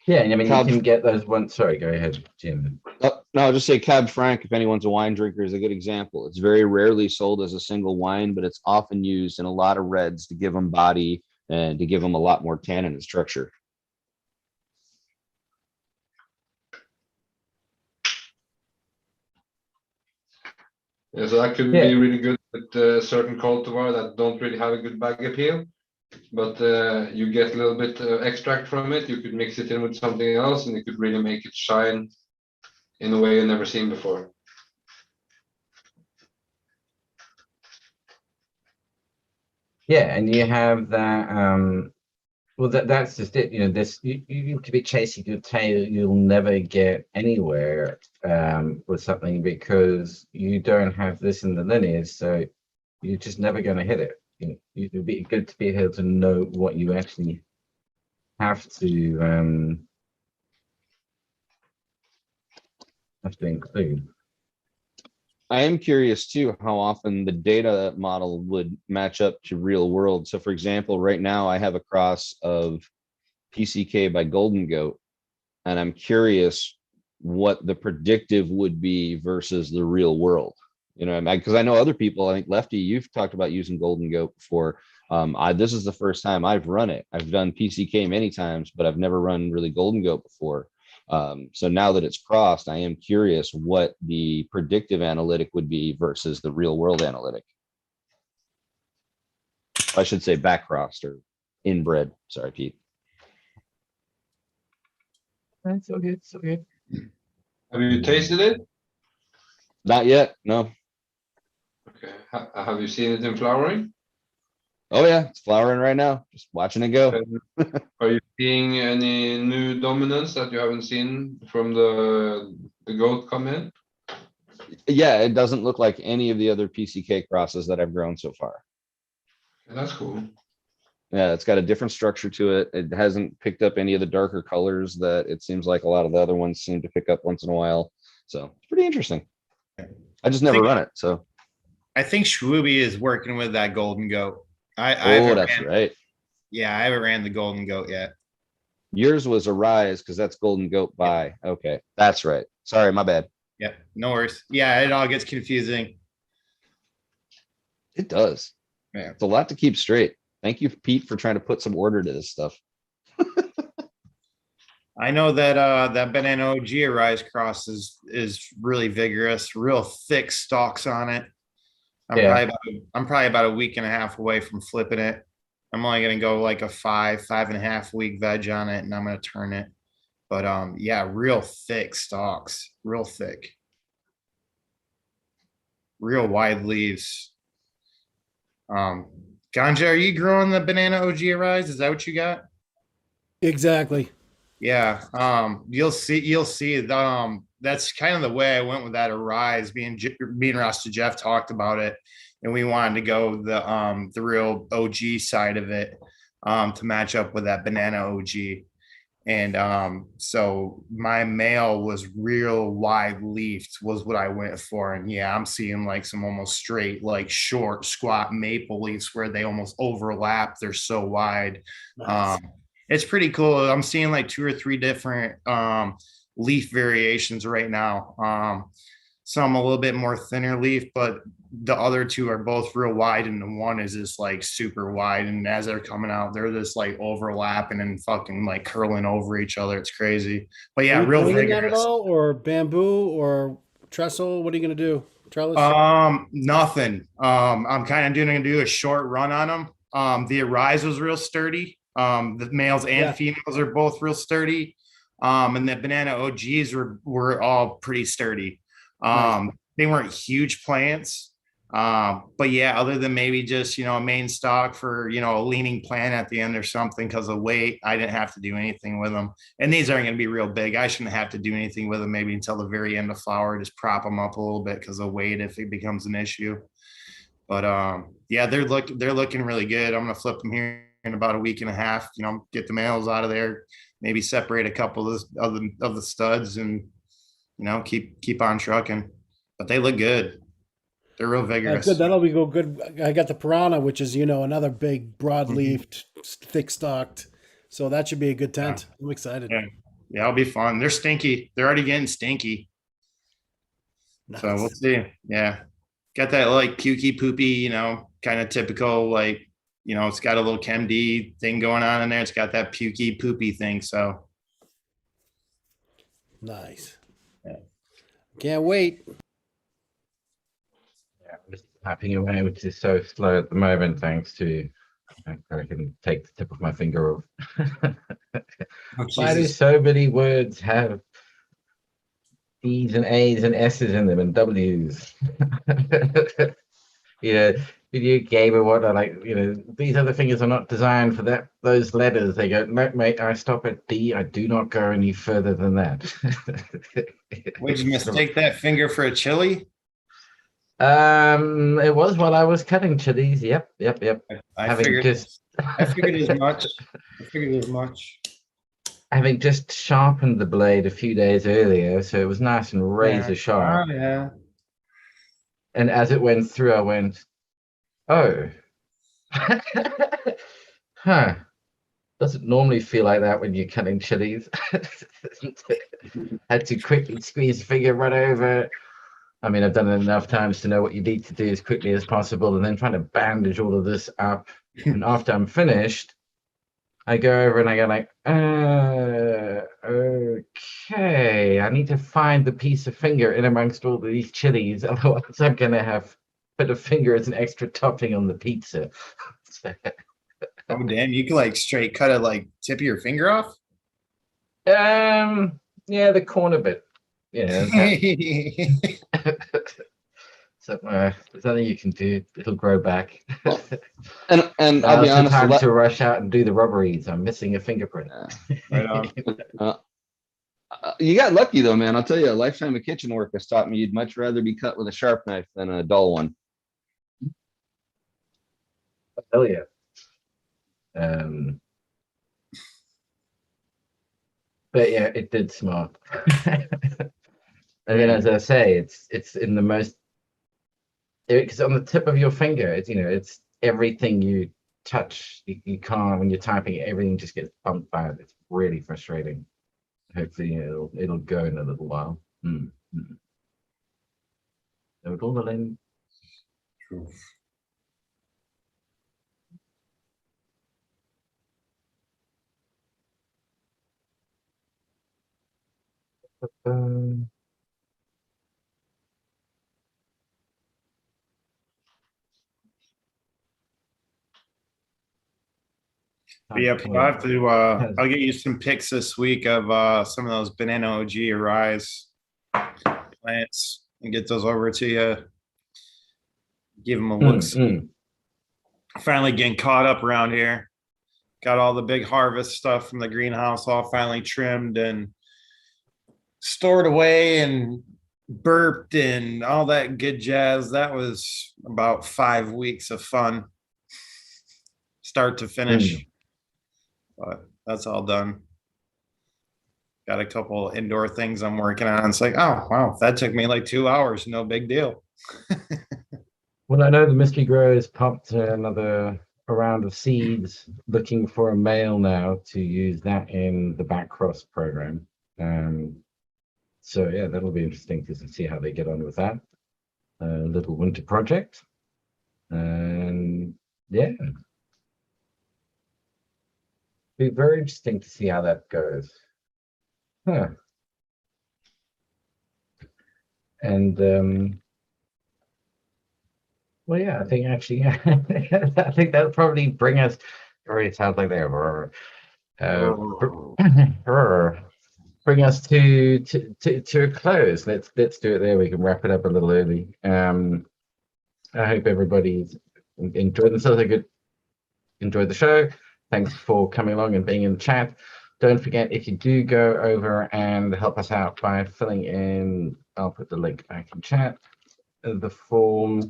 Yeah, and I mean, you Cab, can get those ones. Sorry, go ahead, Jim. no, I'll just say Cab Franc, if anyone's a wine drinker, is a good example. It's very rarely sold as a single wine, but it's often used in a lot of reds to give them body and to give them a lot more tannin and structure. Yeah, so that could Yeah. be really good with certain cultivar that don't really have a good bag appeal, but you get a little bit extract from it. You could mix it in with something else, and it could really make it shine in a way you've never seen before. Yeah, and you have that. Well, that's just it. You know, this you could be chasing your tail. You'll never get anywhere with something because you don't have this in the lineage. So you're just never going to hit it. It'd be good to be able to know what you actually have to include. I am curious too how often the data model would match up to real world. So for example, right now I have a cross of PCK by Golden Goat, and I'm curious what the predictive would be versus the real world. You know, because I know other people, I think Lefty, you've talked about using Golden Goat before. This is the first time I've run it. I've done PCK many times, but I've never run really Golden Goat before. So now that it's crossed, I am curious what the predictive analytic would be versus the real world analytic. I should say back crossed or inbred. Sorry, Pete. That's so good, so good. Have you tasted it? Not yet. No. Okay. Have you seen it in flowering? Oh yeah, it's flowering right now. Just watching it go. Are you seeing any new dominance that you haven't seen from the goat come in? Yeah, it doesn't look like any of the other PCK crosses that I've grown so far. That's cool. Yeah, it's got a different structure to it. It hasn't picked up any of the darker colors that it seems like a lot of the other ones seem to pick up once in a while. So it's pretty interesting. I just never run it. So I think Schwooby is working with that Golden Goat. I oh, haven't that's ran, right. yeah, I haven't ran the Golden Goat yet. Yours was a rise because that's Golden Goat by. Okay, that's right. Sorry, my bad. Yeah, no worries. Yeah, it all gets confusing. It does. Yeah. It's a lot to keep straight. Thank you, Pete, for trying to put some order to this stuff. I know that that Banana OG Arise cross is really vigorous, real thick stalks on it. Yeah. I'm probably about a week and a half away from flipping it. I'm only gonna go like a 5.5 week veg on it, and I'm gonna turn it. But yeah, real thick stalks, real thick, real wide leaves. Ganja, are you growing the Banana OG Arise? Is that what you got? Exactly. Yeah. You'll see. That's kind of the way I went with that Arise. Me and Rasta Jeff talked about it, and we wanted to go the real OG side of it to match up with that Banana OG. And so my male was real wide leafed was what I went for. And yeah, I'm seeing like some almost straight, like short squat maple leaves where they almost overlap. They're so wide. Nice. It's pretty cool. I'm seeing like 2 or 3 different leaf variations right now. Some a little bit more thinner leaf, but the other 2 are both real wide, and the one is just like super wide. And as they're coming out, they're just like overlapping and fucking like curling over each other. It's crazy. But yeah, Are you real pointing that at vigorous. all, or bamboo, or trestle? What are you gonna do? Trellis? Nothing. I'm kind of gonna do a short run on them. The Arise was real sturdy. The males and Yeah. females are both real sturdy. And the Banana OGs were all pretty sturdy. Nice. They weren't huge plants, But yeah, other than maybe just, a main stock for, a leaning plant at the end or something because of weight, I didn't have to do anything with them. And these aren't going to be real big. I shouldn't have to do anything with them maybe until the very end of flower, just prop them up a little bit because of weight if it becomes an issue. But yeah, they're looking really good. I'm gonna flip them here in about a week and a half. Get the males out of there, maybe separate a couple of the studs, and keep on trucking. But they look good. They're real vigorous. Good. That'll be go good. I got the piranha, which is another big broad-leafed, thick-stalked. So that should be a good tent. I'm excited. Yeah, it'll be fun. They're stinky. They're already getting stinky. Nice. So we'll see. Yeah. Got that like pukey poopy, kind of typical, like, it's got a little ChemD thing going on in there. It's got that pukey poopy thing. So Nice. Yeah. Can't wait. Yeah, I'm just tapping away, which is so slow at the moment, thanks to I can take the tip of my finger off. Why do so many words have D's and A's and S's in them and W's? Video game or whatnot, like, these other fingers are not designed for those letters. They go, no, mate, I stop at D. I do not go any further than that. Would you mistake that finger for a chili? It was while I was cutting chilies. Yep. I figured as much. Having just sharpened the blade a few days earlier, so it was nice and razor sharp. Oh, yeah. And as it went through, I went, oh, huh. Doesn't normally feel like that when you're cutting chilies. Had to quickly squeeze the finger, run over. I mean, I've done it enough times to know what you need to do as quickly as possible, and then trying to bandage all of this up. And after I'm finished, I go over and I go like, okay, I need to find the piece of finger in amongst all of these chilies. Otherwise, I'm going to have put a finger as an extra topping on the pizza. Oh, damn, you could like straight cut it, like tip of your finger off? Yeah, the corner bit. So there's nothing you can do. It'll grow back. And I'll be honest, time to rush out and do the robberies. I'm missing a fingerprint. Right on. You got lucky though, man. I'll tell you, a lifetime of kitchen work has taught me you'd much rather be cut with a sharp knife than a dull one. Hell yeah. But yeah, it did smart. I mean, as I say, it's in the most, because on the tip of your finger, it's everything you touch. You can't, when you're typing, everything just gets bumped by it. It's really frustrating. Hopefully it'll go in a little while. So it all the lens. But yeah, I'll have to, I'll get you some pics this week of some of those banana OG Arise plants and get those over to you. Give them a look. Finally getting caught up around here. Got all the big harvest stuff from the greenhouse all finally trimmed and stored away and burped and all that good jazz. That was about 5 weeks of fun, start to finish. But that's all done. Got a couple indoor things I'm working on. It's like, oh, wow, that took me like 2 hours. No big deal. Well, I know the Mystery Grower has pumped another round of seeds, looking for a male now to use that in the back cross program. So yeah, that'll be interesting to see how they get on with that little winter project. And yeah. Be very interesting to see how that goes. And well, yeah, I think actually, I think that'll probably bring us. Or it sounds like they're bring us to a close. Let's do it there. We can wrap it up a little early. I hope everybody's enjoyed themselves. Enjoyed the show. Thanks for coming along and being in the chat. Don't forget, if you do go over and help us out by filling in, I'll put the link back in chat. The form.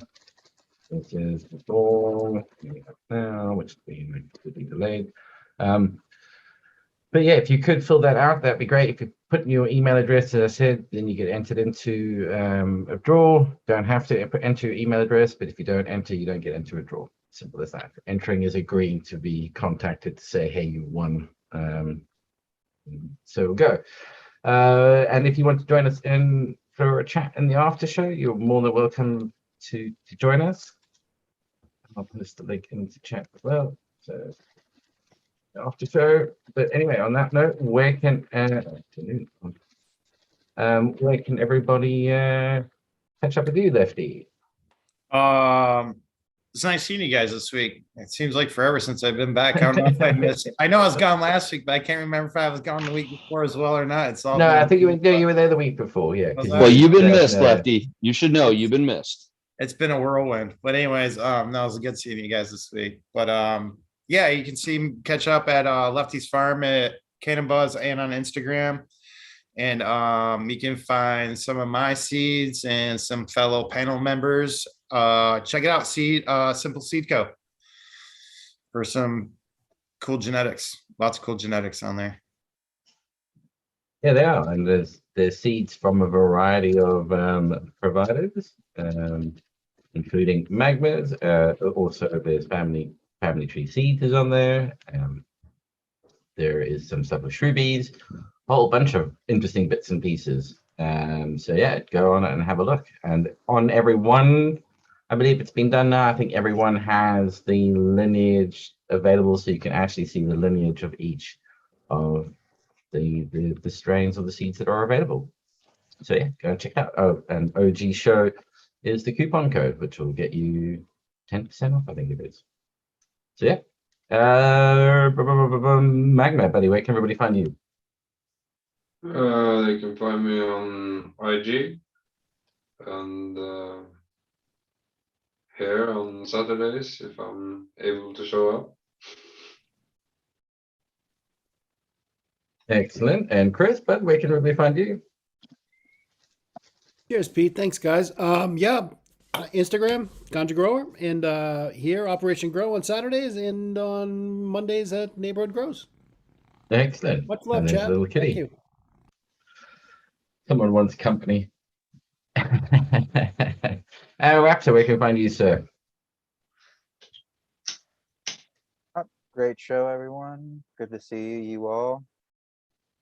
This is the form now, which is being delayed. But yeah, if you could fill that out, that'd be great. If you put in your email address, as I said, then you get entered into a draw. Don't have to enter your email address, but if you don't enter, you don't get into a draw. Simple as that. Entering is agreeing to be contacted to say, hey, you won. So we'll go. And if you want to join us in for a chat in the after show, you're more than welcome to join us. I'll post the link into chat as well. So after show. But anyway, on that note, where can everybody catch up with you, Lefty? It's nice seeing you guys this week. It seems like forever since I've been back. I don't know if I missed it. I know I was gone last week, but I can't remember if I was gone the week before as well or not. It's all No, I think you were there the week before. Yeah. Well, you've been missed, Lefty. You should know you've been missed. It's been a whirlwind. But anyways, no, it was good seeing you guys this week. But yeah, you can catch up at Lefty's Farm at Cannon Buzz and on Instagram. And you can find some of my seeds and some fellow panel members. Check it out, Simple Seed Co. for some cool genetics. Lots of cool genetics on there. Yeah, they are, and there's seeds from a variety of providers, including Magmas. Also, there's family tree seeds is on there. There is some stuff with Shrewbies, a whole bunch of interesting bits and pieces. So yeah, go on and have a look. And on every one, I believe it's been done now. I think everyone has the lineage available, so you can actually see the lineage of each of the strains of the seeds that are available. So yeah, go and check it out. Oh, and OG Show is the coupon code, which will get you 10% off, I think it is. So yeah. Magma, buddy, where can everybody find you? They can find me on IG and here on Saturdays if I'm able to show up. Excellent. And Chris, bud, where can everybody find you? Cheers, Pete. Thanks, guys. Yeah, Instagram, Ganja Grower, and here, Operation Grow on Saturdays and on Mondays at Neighborhood Grows. Excellent. Much love, And there's Chad. little kitty. Thank you. Someone wants company. Raptor, where can we find you, sir? Great show, everyone. Good to see you all.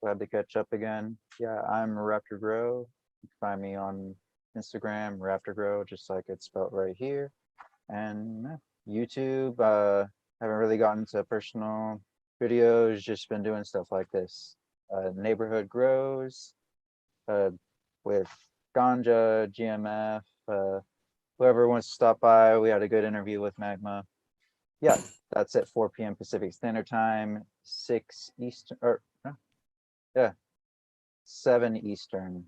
Glad to catch up again. Yeah, I'm Raptor Grow. You can find me on Instagram, Raptor Grow, just like it's spelled right here. And YouTube, haven't really gotten to personal videos, just been doing stuff like this. Neighborhood Grows, with Ganja, GMF, whoever wants to stop by. We had a good interview with Magma. Yeah, that's at 4 p.m. Pacific Standard Time, 6 Eastern, or yeah, 7 Eastern,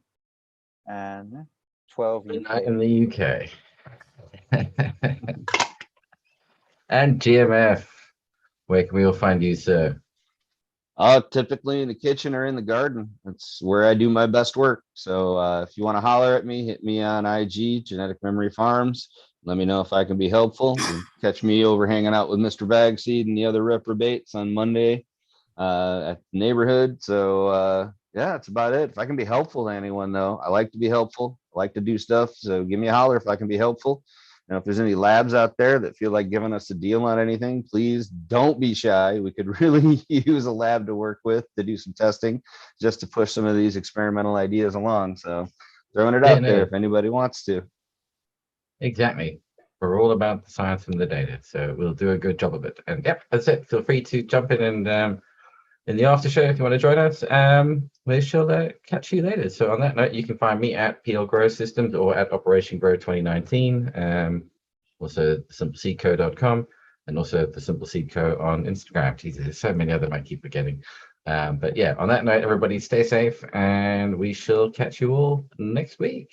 and 12 Not UK. in the UK. And GMF, where can we all find you, sir? Typically in the kitchen or in the garden. That's where I do my best work. So if you want to holler at me, hit me on IG, Genetic Memory Farms. Let me know if I can be helpful. You can catch me over hanging out with Mr. Bagseed and the other reprobates on Monday at the neighborhood. So yeah, that's about it. If I can be helpful to anyone, though, I like to be helpful. I like to do stuff. So give me a holler if I can be helpful. Now, if there's any labs out there that feel like giving us a deal on anything, please don't be shy. We could really use a lab to work with to do some testing just to push some of these experimental ideas along. So throwing it out there if anybody wants to. Exactly. We're all about the science and the data, so we'll do a good job of it. And yep, that's it. Feel free to jump in and in the after show if you want to join us. We shall catch you later. So on that note, you can find me at PL Grow Systems or at Operation Grow 2019. Also simpleseedco.com and also the Simple Seed Co on Instagram. Jesus, there's so many other I keep forgetting. But yeah, on that note, everybody stay safe and we shall catch you all next week.